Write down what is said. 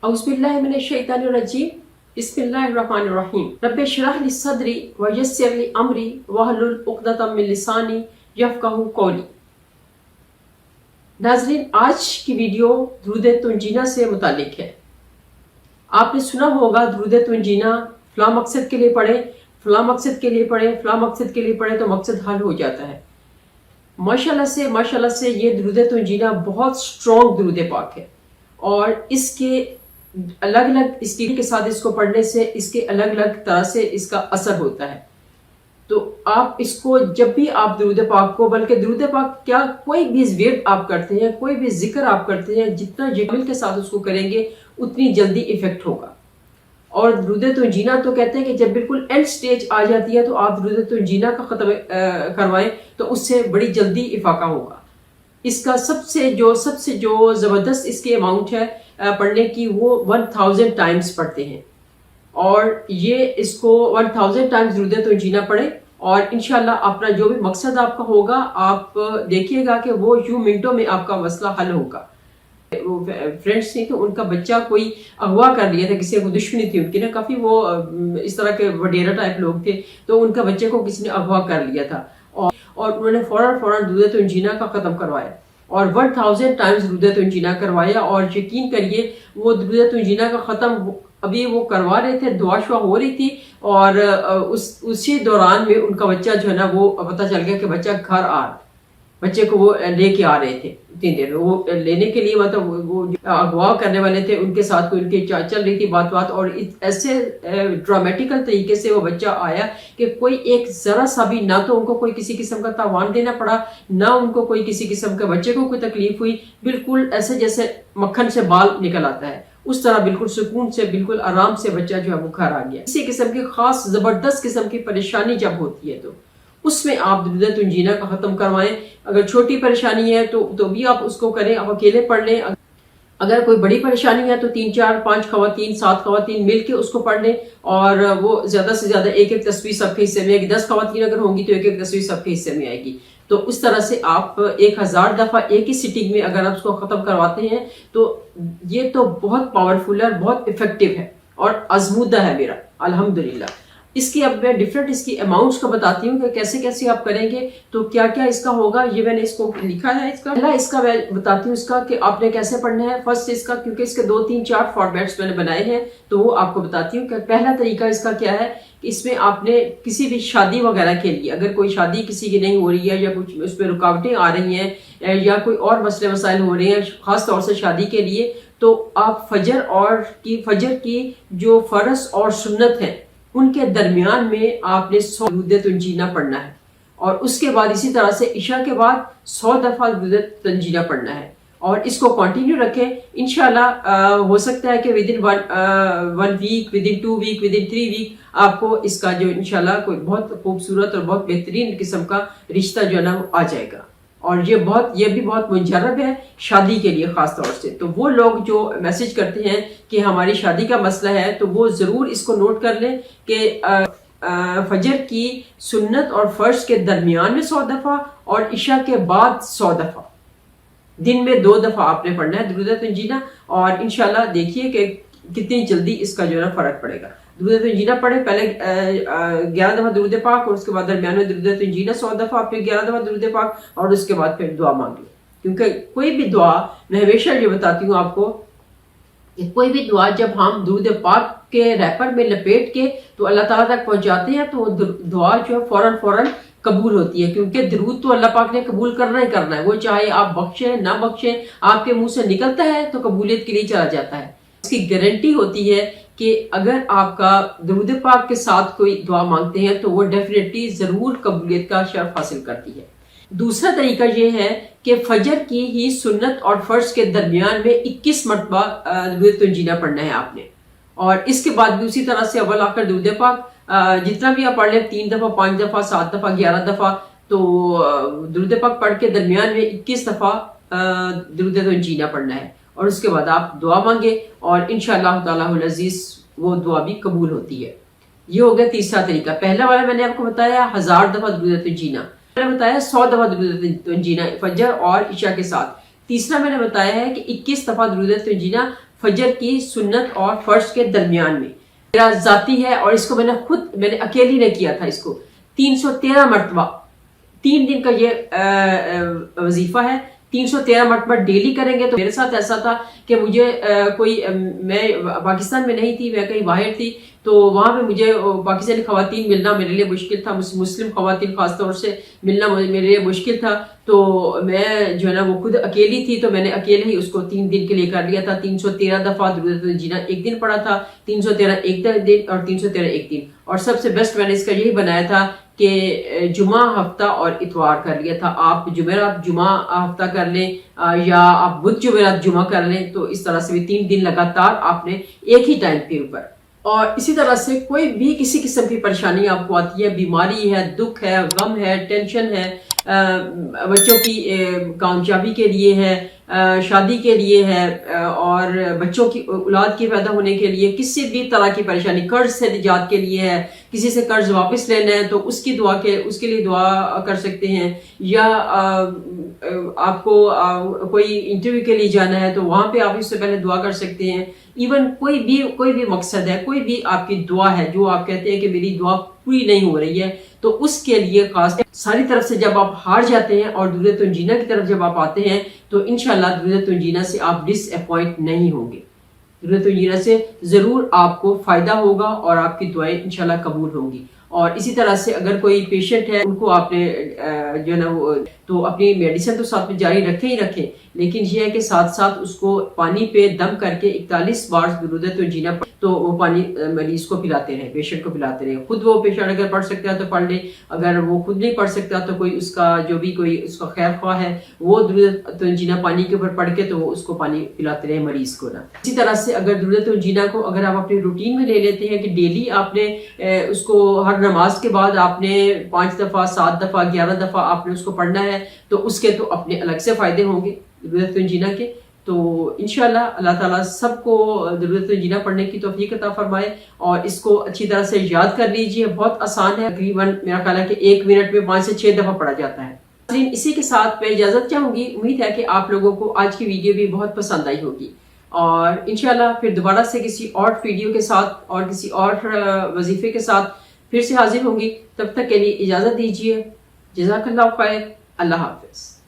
औज़ुबिल्लाहिमिनश्शैतानिर्रजीम बिस्मिल्लाहिर्रहमानिर्रहीम रब्बि इश्रह लिस सदरी व यस्सिर लि अमरी वहलुल उक़दतम मिन लिसानी यफ़क़हू क़ौली। नाज़रीन, आज की वीडियो दुरूद तुंजीना से मुतालिक है। आपने सुना होगा दुरूद तुंजीना फ़लाँ मकसद के लिए पढ़ें, फ़लाँ मकसद के लिए पढ़ें, फ़लाँ मकसद के लिए पढ़ें तो मकसद हल हो जाता है। माशाल्लाह से ये दुरूद तुंजीना बहुत स्ट्रॉन्ग दुरूद पाक है और इसके अलग अलग इसकी के साथ इसको पढ़ने से इसके अलग अलग तरह से इसका असर होता है। तो आप इसको जब भी आप दुरूद पाक को, बल्कि दुरूद पाक क्या, कोई भी विर्द आप करते हैं, कोई भी जिक्र आप करते हैं, जितना जिक्र के साथ उसको करेंगे उतनी जल्दी इफेक्ट होगा। और दुरूद तुंजीना तो कहते हैं कि जब बिल्कुल एंड स्टेज आ जाती है तो आप दुरूद तुंजीना का ख़त्म करवाएं तो उससे बड़ी जल्दी इफाका होगा। इसका सबसे जो ज़बरदस्त इसकी अमाउंट है पढ़ने की, वो 1000 टाइम्स पढ़ते हैं और ये इसको 1000 टाइम्स दुरूद तुंजीना पढ़ें और इंशाल्लाह अपना जो भी मकसद आपका होगा आप देखिएगा कि वो यूं मिनटों में आपका मसला हल होगा। वो फ्रेंड्स थी तो उनका बच्चा कोई अगवा कर लिया था, किसी को दुश्मनी थी उनकी ना, काफ़ी वो इस तरह के वडेरा टाइप लोग थे, तो उनका बच्चे को किसी ने अगवा कर लिया था और उन्होंने फौरन दुरूद तुंजीना का ख़त्म करवाया और 1000 टाइम्स दुरूद तुंजीना करवाया। और यकीन करिए वो दुरूद तुंजीना का ख़त्म अभी वो करवा रहे थे, दुआ शुआ हो रही थी और उसी दौरान में उनका बच्चा जो है ना, वो पता चल गया कि बच्चा घर बच्चे को वो लेके आ रहे थे। 3 दिन वो लेने के लिए, मतलब वो अगवा करने वाले थे, उनके साथ कोई उनकी चल रही थी बात और ऐसे ड्रामेटिकल तरीके से वो बच्चा आया कि कोई एक जरा सा भी, ना तो उनको कोई किसी किस्म का तावान देना पड़ा, ना उनको कोई किसी किस्म का बच्चे को कोई तकलीफ हुई। बिल्कुल ऐसे जैसे मक्खन से बाल निकल आता है उस तरह बिल्कुल सुकून से, बिल्कुल आराम से बच्चा जो है वो घर आ गया। इसी किस्म की खास जबरदस्त किस्म की परेशानी जब होती है तो उसमें आप दुरूद तुंजीना का ख़त्म करवाएं। अगर छोटी परेशानी है तो भी आप उसको करें, आप अकेले पढ़ लें। अगर कोई बड़ी परेशानी है तो 3, 4, 5 खवातीन, 7 खवातीन मिल के उसको पढ़ लें और वो ज़्यादा से ज़्यादा एक तस्वीर सबके हिस्से में आएगी। 10 खवातीन अगर होंगी तो एक तस्वीर सबके हिस्से में आएगी। तो उस तरह से आप 1000 दफ़ा एक ही सिटिंग में अगर आप उसको ख़त्म करवाते हैं तो ये तो बहुत पावरफुल है, बहुत इफेक्टिव है और आजमूदा है मेरा, अल्हम्दुलिल्लाह। इसकी अब मैं डिफरेंट इसकी अमाउंट्स का बताती हूँ कि कैसे कैसे आप करेंगे तो क्या क्या इसका होगा। ये मैंने इसको लिखा है। इसका मैं बताती हूँ इसका कि आपने कैसे पढ़ना है। फर्स्ट इसका, क्योंकि इसके 2, 3, 4 फॉर्मेट्स मैंने बनाए हैं तो वो आपको बताती हूँ कि पहला तरीका इसका क्या है। इसमें आपने किसी भी शादी वगैरह के लिए, अगर कोई शादी किसी की नहीं हो रही है या कुछ उसमें रुकावटें आ रही हैं या कोई और मसले मसाइल हो रहे हैं ख़ास तौर से शादी के लिए, तो आप फजर की जो फ़र्ज और सुन्नत है उनके दरमियान में आपने 100 दुरूद तुंजीना पढ़ना है और उसके बाद इसी तरह से इशा के बाद 100 दफ़ा दुरूद तुंजीना पढ़ना है और इसको कंटिन्यू रखें। इंशाल्लाह हो सकता है कि within 1 week, within 2 week, within 3 week आपको इसका जो इंशाल्लाह कोई बहुत खूबसूरत और बहुत बेहतरीन किस्म का रिश्ता जो है ना आ जाएगा। और ये भी बहुत मुजर्रब है शादी के लिए ख़ास तौर से। तो वो लोग जो मैसेज करते हैं कि हमारी शादी का मसला है तो वो ज़रूर इसको नोट कर लें कि फजर की सुन्नत और फ़र्ज के दरमियान में 100 दफ़ा और इशा के बाद 100 दफ़ा, दिन में 2 दफ़ा आपने पढ़ना है दुरूद तुंजीना। और इंशाल्लाह देखिए कि कितनी जल्दी इसका जो है ना फ़र्क पड़ेगा। दुरूद तुंजीना पढ़े, पहले 11 दफ़ा दुरूद पाक और उसके बाद दरमियान में दुरूद तुंजीना 100 दफ़ा, फिर 11 दफ़ा दुरूद पाक और उसके बाद फिर दुआ मांग लो। क्योंकि कोई भी दुआ, मैं हमेशा ये बताती हूँ आपको कि कोई भी दुआ जब हम दुरूद पाक के रैपर में लपेट के तो अल्लाह ताला तक पहुँचाते हैं तो दुआ जो है फ़ौरन कबूल होती है। क्योंकि दरूद तो अल्लाह पाक ने कबूल करना ही करना है, वो चाहे आप बख्शें ना बख्शें, आपके मुंह से निकलता है तो कबूलियत के लिए चला जाता है। इसकी गारंटी होती है कि अगर आपका दुरूद पाक के साथ कोई दुआ मांगते हैं तो वो डेफिनेटली ज़रूर कबूलियत का शर्फ हासिल करती है। दूसरा तरीका ये है कि फजर की ही सुन्नत और फ़र्ज के दरमियान में 21 मरतबा दुरूद तुंजीना पढ़ना है आपने और इसके बाद भी उसी तरह से अव्वल आखिर दुरूद पाक जितना भी आप पढ़ लें, 3 दफ़ा, 5 दफ़ा, 7 दफ़ा, 11 दफ़ा, तो दुरूद पाक पढ़ के दरमियान में 21 दफ़ा दुरूद तुंजीना पढ़ना है और उसके बाद आप दुआ मांगे और इंशाअल्लाह ताला अज़ीज़ वो दुआ भी कबूल होती है। ये हो गया तीसरा तरीका। पहला वाला मैंने आपको बताया 1000 दफ़ा दुरूद तुंजीना, मैंने बताया 100 दफ़ा दुरूद तुंजीना फजर और इशा के साथ। तीसरा मैंने बताया है कि 21 दफ़ा दुरूद तुंजीना فجر کی سنت اور فرض کے درمیان میں میرا ذاتی ہے، اور اس کو میں نے اکیلی نے کیا تھا، اس کو 313 مرتبہ 3 دن کا یہ وظیفہ ہے، 313 مرتبہ ڈیلی کریں گے. تو میرے ساتھ ایسا تھا کہ مجھے میں پاکستان میں نہیں تھی، میں کہیں باہر تھی، تو وہاں پہ مجھے پاکستانی خواتین ملنا میرے لیے مشکل تھا، مسلم خواتین خاص طور سے ملنا میرے لیے مشکل تھا. تو میں جو ہے نا وہ خود اکیلی تھی، تو میں نے اکیلے ہی اس کو 3 دن کے لیے کر لیا تھا. 313 دفعہ درود جینا ایک دن پڑھا تھا، 313 ایک دن اور 313 ایک دن. اور سب سے بیسٹ میں نے اس کا یہی بنایا تھا کہ جمعہ ہفتہ اور اتوار کر لیا تھا. آپ جمعرات جمعہ ہفتہ کر لیں یا آپ بدھ جمعرات جمعہ کر لیں، تو اس طرح سے بھی 3 دن لگاتار آپ نے ایک ہی ٹائم کے اوپر. اور اسی طرح سے کوئی بھی کسی قسم کی پریشانی آپ کو آتی ہے، بیماری ہے، دکھ ہے، غم ہے، ٹینشن ہے، بچوں کی کامیابی کے لیے ہے، شادی کے لیے ہے، اور بچوں کی اولاد کے پیدا ہونے کے لیے، کسی بھی طرح کی پریشانی، قرض سے نجات کے لیے ہے، کسی سے قرض واپس لینا ہے تو اس کے لیے دعا کر سکتے ہیں، یا آپ کو کوئی انٹرویو کے لیے جانا ہے تو وہاں پہ آپ اس سے پہلے دعا کر سکتے ہیں. ایون کوئی بھی مقصد ہے، کوئی بھی آپ کی دعا ہے جو آپ کہتے ہیں کہ میری دعا پوری نہیں ہو رہی ہے، تو اس کے لیے خاص ساری طرف سے جب آپ ہار جاتے ہیں اور درود تنجینہ کی طرف جب آپ آتے ہیں تو انشاءاللہ درود تنجینہ سے آپ ڈس اپوائنٹ نہیں ہوں گے. درود تنجینہ سے ضرور آپ کو فائدہ ہوگا اور آپ کی دعائیں انشاءاللہ قبول ہوں گی. اور اسی طرح سے اگر کوئی پیشنٹ ہے، ان کو آپ نے جو ہے نا وہ تو اپنی میڈیسن تو ساتھ میں جاری رکھیں، لیکن یہ ہے کہ ساتھ ساتھ اس کو پانی پہ دم کر کے 41 بار درود تنجینہ تو وہ پانی مریض کو پلاتے رہیں، پیشنٹ کو پلاتے رہیں. خود وہ پیشنٹ اگر پڑھ سکتا ہے تو پڑھ لے، اگر وہ خود نہیں پڑھ سکتا تو کوئی اس کا جو بھی کوئی اس کا خیر خواہ ہے وہ درود تنجینہ پانی کے اوپر پڑھ کے تو وہ اس کو پانی پلاتے رہیں مریض کو نا. اسی طرح سے اگر درود تنجینہ کو اگر آپ اپنی روٹین میں لے لیتے ہیں کہ ڈیلی آپ نے اس کو ہر نماز کے بعد آپ نے 5 دفعہ 7 دفعہ 11 دفعہ آپ نے اس کو پڑھنا ہے، تو اس کے تو اپنے الگ سے فائدے ہوں گے درود تنجینہ کے. تو انشاءاللہ اللہ تعالیٰ سب کو درود تنجینہ پڑھنے کی توفیق عطا فرمائے، اور اس کو اچھی طرح سے یاد کر لیجئے. بہت آسان ہے، تقریباً میرا خیال ہے کہ 1 منٹ میں 5 سے 6 دفعہ پڑھا جاتا ہے. اسی کے ساتھ میں اجازت چاہوں گی. امید ہے کہ آپ لوگوں کو آج کی ویڈیو بھی بہت پسند آئی ہوگی، اور انشاءاللہ پھر دوبارہ سے کسی اور ویڈیو کے ساتھ اور کسی اور وظیفے کے ساتھ پھر سے حاضر ہوں گی. تب تک کے لیے اجازت دیجیے. جزاک اللہ خیر. اللہ حافظ.